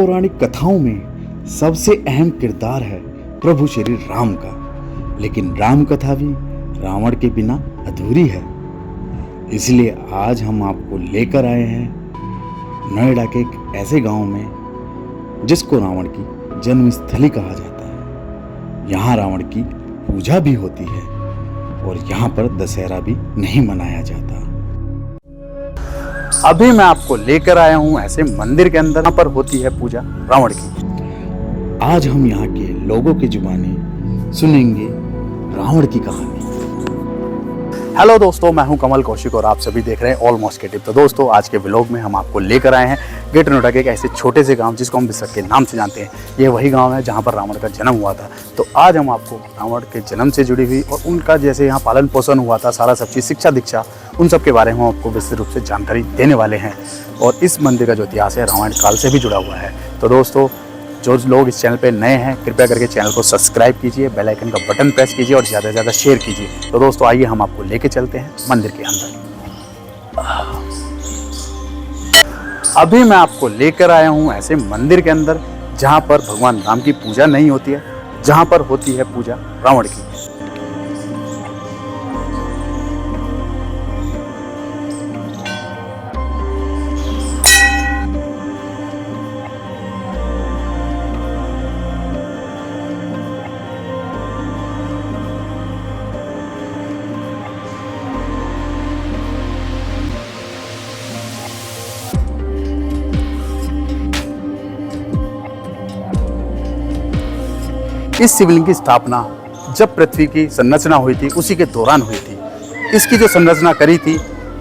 पौराणिक कथाओं में सबसे अहम किरदार है प्रभु श्री राम का, लेकिन राम कथा भी रावण के बिना अधूरी है। इसलिए आज हम आपको लेकर आए हैं नोएडा के एक ऐसे गांव में जिसको रावण की जन्मस्थली कहा जाता है। यहाँ रावण की पूजा भी होती है और यहाँ पर दशहरा भी नहीं मनाया जाता। अभी मैं आपको लेकर आया हूँ ऐसे मंदिर के अंदर, यहाँ पर होती है पूजा रावण की। आज हम यहाँ के लोगों की जुबानी सुनेंगे रावण की कहानी। हेलो दोस्तों, मैं हूं कमल कौशिक और आप सभी देख रहे हैं ऑलमोस्ट क्रिएटिव। तो दोस्तों, आज के व्लॉग में हम आपको लेकर आए हैं ग्रेटर नोएडा के एक ऐसे छोटे से गांव जिसको हम बिस्सक के नाम से जानते हैं। ये वही गांव है जहां पर रावण का जन्म हुआ था। तो आज हम आपको रावण के जन्म से जुड़ी हुई और उनका जैसे यहाँ पालन पोषण हुआ था, सारा सब चीज़, शिक्षा दीक्षा, उन सब के बारे में हम आपको विस्तृत रूप से जानकारी देने वाले हैं। और इस मंदिर का जो इतिहास है रामायण काल से भी जुड़ा हुआ है। तो दोस्तों, जो लोग इस चैनल पे नए हैं कृपया करके चैनल को सब्सक्राइब कीजिए, बेल आइकन का बटन प्रेस कीजिए और ज़्यादा से ज़्यादा शेयर कीजिए। तो दोस्तों आइए हम आपको लेके चलते हैं मंदिर के अंदर। अभी मैं आपको लेकर आया हूँ ऐसे मंदिर के अंदर जहाँ पर भगवान राम की पूजा नहीं होती है, जहाँ पर होती है पूजा रावण की। इस शिवलिंग की स्थापना जब पृथ्वी की संरचना हुई थी उसी के दौरान हुई थी। इसकी जो संरचना करी थी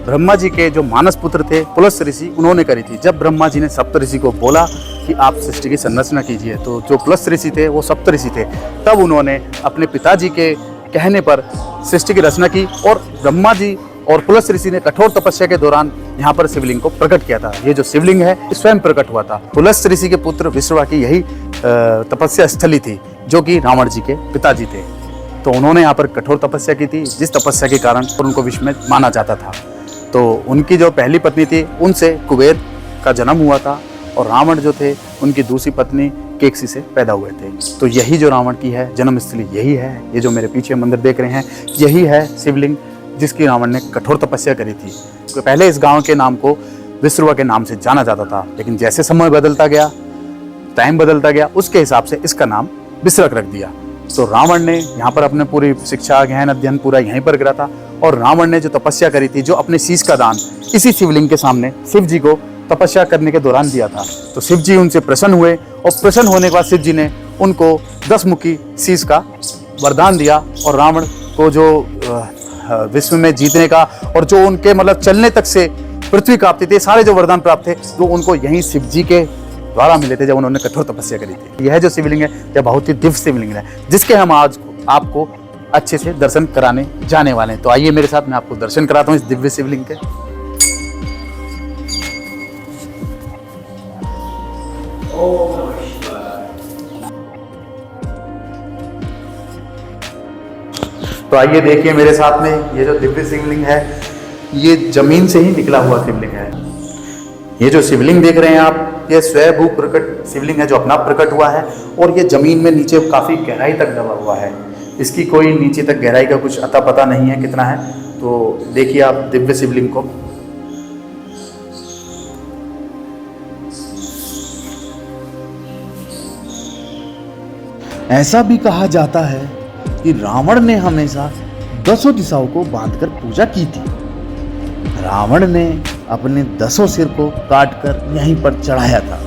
ब्रह्मा जी के जो मानस पुत्र थे पुलस्त्य ऋषि, उन्होंने करी थी। जब ब्रह्मा जी ने सप्त ऋषि को बोला कि आप सृष्टि की संरचना कीजिए, तो जो पुलस्त्य ऋषि थे वो सप्त ऋषि थे। तब उन्होंने अपने पिताजी के कहने पर सृष्टि की रचना की और ब्रह्मा जी और पुलस्त्य ऋषि ने कठोर तपस्या के दौरान यहाँ पर शिवलिंग को प्रकट किया था। ये जो शिवलिंग है स्वयं प्रकट हुआ था। पुलस्त्य ऋषि के पुत्र विश्रवा की यही तपस्या स्थली थी जो कि रावण जी के पिताजी थे। तो उन्होंने यहाँ पर कठोर तपस्या की थी, जिस तपस्या के कारण उनको विश्व में माना जाता था। तो उनकी जो पहली पत्नी थी उनसे कुबेर का जन्म हुआ था और रावण जो थे उनकी दूसरी पत्नी केकसी से पैदा हुए थे। तो यही जो रावण की है जन्मस्थली यही है। ये जो मेरे पीछे मंदिर देख रहे हैं यही है शिवलिंग जिसकी रावण ने कठोर तपस्या करी थी। तो पहले इस गाँव के नाम को विश्रवा के नाम से जाना जाता था, लेकिन जैसे समय बदलता गया, टाइम बदलता गया, उसके हिसाब से इसका नाम विश्रक रख दिया। तो रावण ने यहाँ पर अपने पूरी शिक्षा गहन अध्ययन पूरा यहीं पर करा था। और रावण ने जो तपस्या करी थी, जो अपने शीश का दान इसी शिवलिंग के सामने शिव जी को तपस्या करने के दौरान दिया था। तो शिव जी उनसे प्रसन्न हुए और प्रसन्न होने के बाद शिव जी ने उनको 10 मुखी शीश का वरदान दिया और रावण को जो विश्व में जीतने का और जो उनके मतलब चलने तक से पृथ्वी कांपती थी, सारे जो वरदान प्राप्त थे वो उनको यहीं शिव जी के द्वारा मिले थे जब उन्होंने कठोर तपस्या करी थी। यह जो शिवलिंग है यह बहुत ही दिव्य शिवलिंग है जिसके हम आज आपको अच्छे से दर्शन कराने जाने वाले हैं। तो आइए मेरे साथ, मैं आपको दर्शन कराता हूँ इस दिव्य शिवलिंग के। तो आइए देखिए मेरे साथ में, ये जो दिव्य शिवलिंग है ये जमीन से ही निकला हुआ शिवलिंग है। ये जो शिवलिंग देख रहे हैं आप, ये स्वयंभू प्रकट शिवलिंग है जो अपना प्रकट हुआ है और ये जमीन में नीचे काफ़ी गहराई तक दबा हुआ है। इसकी कोई नीचे तक गहराई का कुछ अता पता नहीं है कितना है। तो देखिए आप दिव्य शिवलिंग को। ऐसा भी कहा जाता है कि रावण ने हमेशा 10 दिशाओं को बांधकर पूजा की थी। रावण ने अपने 10 सिर को काटकर यहीं पर चढ़ाया था,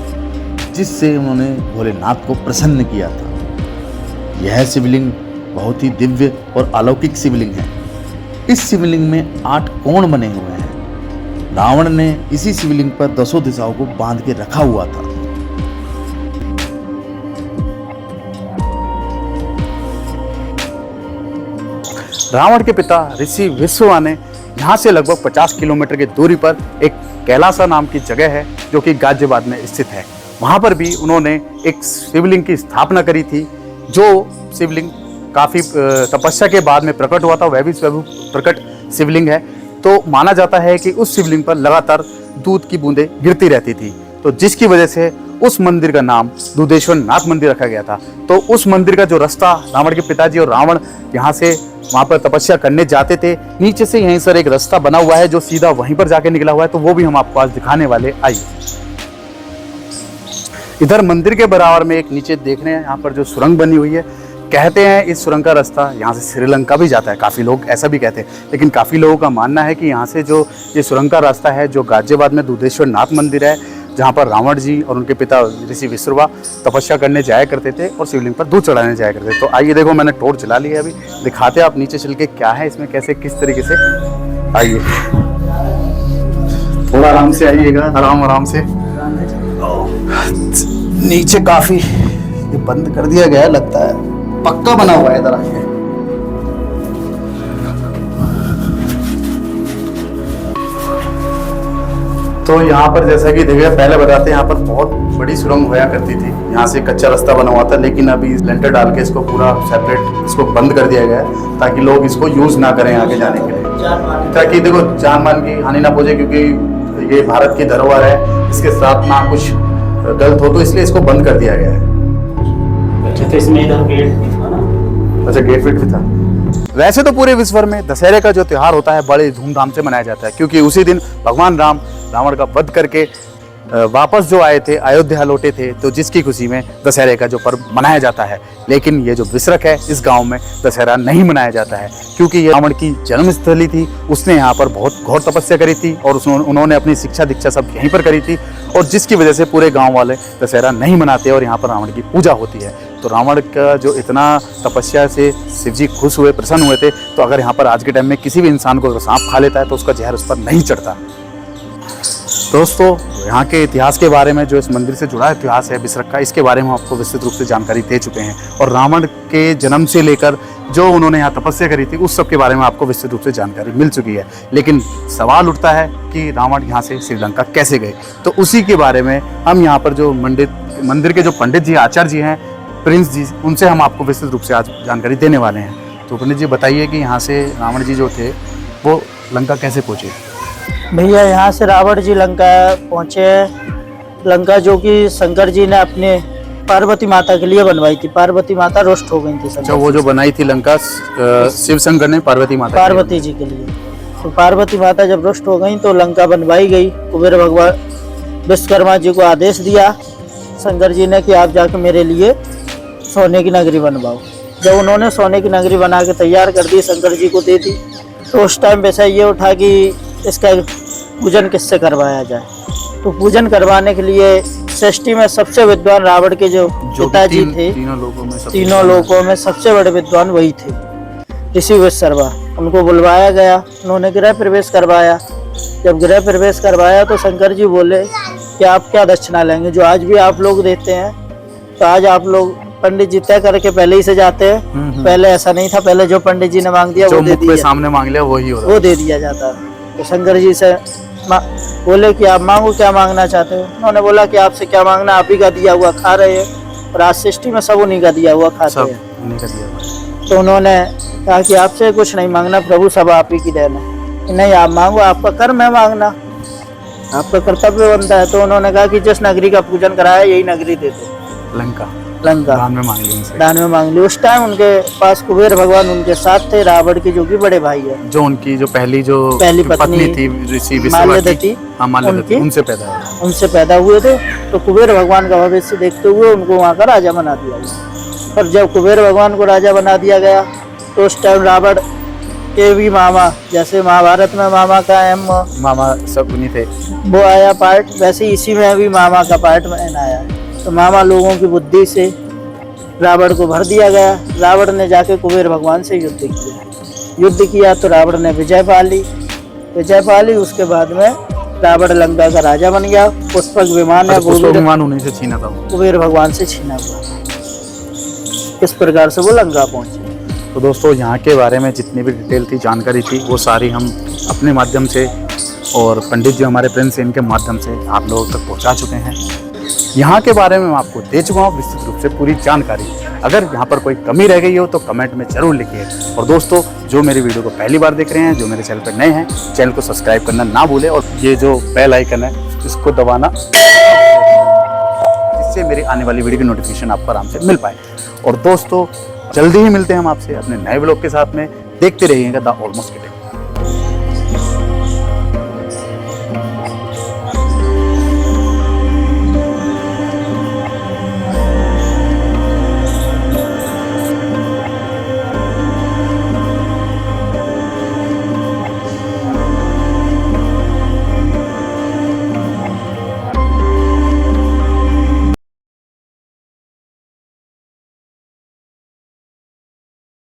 जिससे उन्होंने भोलेनाथ को प्रसन्न किया था। यह शिवलिंग बहुत ही दिव्य और अलौकिक शिवलिंग है। इस शिवलिंग में 8 कोण बने हुए हैं। रावण ने इसी शिवलिंग पर 10 दिशाओं को बांध के रखा हुआ था। रावण के पिता ऋषि विश्रवा ने यहाँ से लगभग 50 किलोमीटर की दूरी पर एक कैलासा नाम की जगह है जो कि गाजियाबाद में स्थित है। वहाँ पर भी उन्होंने एक शिवलिंग की स्थापना करी थी। जो शिवलिंग काफ़ी तपस्या के बाद में प्रकट हुआ था, वह भी स्वयं प्रकट शिवलिंग है। तो माना जाता है कि उस शिवलिंग पर लगातार दूध की बूंदें गिरती रहती थी, तो जिसकी वजह से उस मंदिर का नाम दूधेश्वर नाथ मंदिर रखा गया था। तो उस मंदिर का जो रास्ता रावण के पिताजी और रावण यहाँ से वहाँ पर तपस्या करने जाते थे, नीचे से यहीं सर एक रास्ता बना हुआ है जो सीधा वहीं पर जाके निकला हुआ है, तो वो भी हम आपको आज दिखाने वाले। आइए, इधर मंदिर के बराबर में एक नीचे देख रहे हैं यहाँ पर जो सुरंग बनी हुई है, कहते हैं इस सुरंग का रास्ता यहाँ से श्रीलंका भी जाता है। काफ़ी लोग ऐसा भी कहते हैं, लेकिन काफ़ी लोगों का मानना है कि यहाँ से जो ये सुरंग का रास्ता है जो गाजियाबाद में दूधेश्वर नाथ मंदिर है, जहाँ पर रावण जी और उनके पिता ऋषि विश्रवा तपस्या करने जाया करते थे और शिवलिंग पर दूध चढ़ाने जाया करते थे। तो आइए देखो, मैंने टॉर्च जला ली है, अभी दिखाते हैं आप नीचे चल के क्या है इसमें, कैसे किस तरीके से। आइए, थोड़ा आराम से आइएगा, आराम से। नीचे काफ़ी ये बंद कर दिया गया है, लगता है पक्का बना हुआ है इधर आके। तो यहाँ पर जैसा कि देखिए, पहले बताते हैं यहाँ पर बहुत बड़ी सुरंग होया करती थी, यहाँ से कच्चा रास्ता बना हुआ था, लेकिन अभी लेंटर डाल के इसको पूरा सेपरेट इसको बंद कर दिया गया है ताकि लोग इसको यूज़ ना करें आगे जाने के लिए, ताकि देखो जान मान की हानि ना पहुंचे, क्योंकि ये भारत की धरोहर है, इसके साथ ना कुछ गलत हो, तो इसलिए इसको बंद कर दिया गया है। तो इसमें इधर गेट भी था ना? अच्छा, गेट वेट भी था। वैसे तो पूरे विश्व भर में दशहरे का जो त्यौहार होता है बड़े धूमधाम से मनाया जाता है, क्योंकि उसी दिन भगवान राम रावण का वध करके वापस जो आए थे, अयोध्या लौटे थे, तो जिसकी खुशी में दशहरे का जो पर्व मनाया जाता है। लेकिन ये जो विसरक है, इस गांव में दशहरा नहीं मनाया जाता है, क्योंकि ये रावण की जन्मस्थली थी। उसने यहाँ पर बहुत घोर तपस्या करी थी और उन्होंने अपनी शिक्षा दीक्षा सब यहीं पर करी थी, और जिसकी वजह से पूरे गाँव वाले दशहरा नहीं मनाते और यहाँ पर रावण की पूजा होती है। तो रावण का जो इतना तपस्या से शिव जी खुश हुए, प्रसन्न हुए थे, तो अगर यहाँ पर आज के टाइम में किसी भी इंसान को अगर सांप खा लेता है तो उसका जहर उस पर नहीं चढ़ता। दोस्तों, यहाँ के इतिहास के बारे में, जो इस मंदिर से जुड़ा इतिहास है विसरक का, इसके बारे में आपको विस्तृत रूप से जानकारी दे चुके हैं, और रावण के जन्म से लेकर जो उन्होंने यहाँ तपस्या करी थी उस सब के बारे में आपको विस्तृत रूप से जानकारी मिल चुकी है। लेकिन सवाल उठता है कि रावण यहाँ से श्रीलंका कैसे गए, तो उसी के बारे में हम यहाँ पर जो मंदिर के जो पंडित जी, आचार्य जी हैं, प्रिंस जी, उनसे हम आपको विस्तृत रूप से आज जानकारी देने वाले हैं। तो पंडित जी बताइए कि यहाँ से रावण जी जो थे वो लंका कैसे पहुँचे? भैया, यहाँ से रावण जी लंका पहुँचे। लंका जो कि शंकर जी ने अपने पार्वती माता के लिए बनवाई थी। पार्वती माता रुष्ट हो गई थी। अच्छा, वो जो बनाई थी लंका शिव शंकर ने पार्वती जी के लिए। तो पार्वती माता जब रुष्ट हो गई तो लंका बनवाई गई। कुबेर भगवान विश्वकर्मा जी को आदेश दिया शंकर जी ने कि आप जाके मेरे लिए सोने की नगरी बनवाओ। जब उन्होंने सोने की नगरी बना के तैयार कर दी, शंकर जी को दे दी, तो उस टाइम वैसा ये उठा कि इसका पूजन किससे करवाया जाए। तो पूजन करवाने के लिए सृष्टि में सबसे विद्वान रावण के जो पिताजी थे, तीनों लोगों में सबसे बड़े विद्वान वही थे, ऋषि विश्रवा। उनको बुलवाया गया, उन्होंने गृह प्रवेश करवाया। जब गृह प्रवेश करवाया तो शंकर जी बोले कि आप क्या दक्षिणा लेंगे, जो आज भी आप लोग देते हैं। तो आज आप लोग पंडित जी तय करके पहले ही से जाते हैं। पहले ऐसा नहीं था, पहले जो पंडित जी ने मांग दिया वो दे दिया, सामने मांग लिया वो दे दिया जाता। तो शंकर जी से बोले कि आप मांगो, क्या मांगना चाहते हो। उन्होंने बोला कि आपसे क्या मांगना, आप ही का दिया हुआ खा रहे हैं, और आज सृष्टि में सब उन्हीं का दिया हुआ खाते हैं। तो उन्होंने कहा कि आपसे कुछ नहीं मांगना प्रभु, सब आप ही की देन है। नहीं, आप मांगो, आपका कर्म है मांगना, आपका कर्तव्य बनता है। तो उन्होंने कहा कि जिस नगरी का पूजन कराया यही नगरी दे दो, लंका दान में मांग ली। उस टाइम उनके पास कुबेर भगवान उनके साथ थे, रावण की जो कि बड़े भाई है, जो उनकी जो पहली पत्नी थी ऋषि माल्यवती, उनसे पैदा हुए थे। तो कुबेर भगवान का भविष्य देखते हुए उनको वहाँ का राजा बना दिया गया। और जब कुबेर भगवान को राजा बना दिया गया तो उस टाइम रावण के भी मामा, जैसे महाभारत में मामा का मामा सब उन्हीं थे, वो आया पार्ट, वैसे इसी में भी मामा का पार्ट में आया। तो मामा लोगों की बुद्धि से रावण को भर दिया गया। रावण ने जाके कुबेर भगवान से युद्ध किया तो रावण ने विजय पा ली। उसके बाद में रावण लंका का राजा बन गया। पुष्पक विमान है, विमान उन्हीं से छीना था, कुबेर भगवान से छीना हुआ। इस प्रकार से वो लंका पहुंचे। तो दोस्तों, यहाँ के बारे में जितनी भी डिटेल थी, जानकारी थी, वो सारी हम अपने माध्यम से और पंडित जी हमारे प्रिंस, इनके माध्यम से आप लोगों तक पहुँचा चुके हैं। यहाँ के बारे में मैं आपको दे चुका हूँ विस्तृत रूप से पूरी जानकारी। अगर यहाँ पर कोई कमी रह गई हो तो कमेंट में जरूर लिखिए। और दोस्तों, जो मेरी वीडियो को पहली बार देख रहे हैं, जो मेरे चैनल पर नए हैं, चैनल को सब्सक्राइब करना ना भूलें, और ये जो बेल आइकन है इसको दबाना जिससे मेरी आने वाली वीडियो की नोटिफिकेशन आपको आराम से मिल पाए। और दोस्तों जल्दी ही मिलते हैं हम आपसे अपने नए व्लॉग के साथ में। देखते रहिएगा द ऑलमोस्ट किटेक।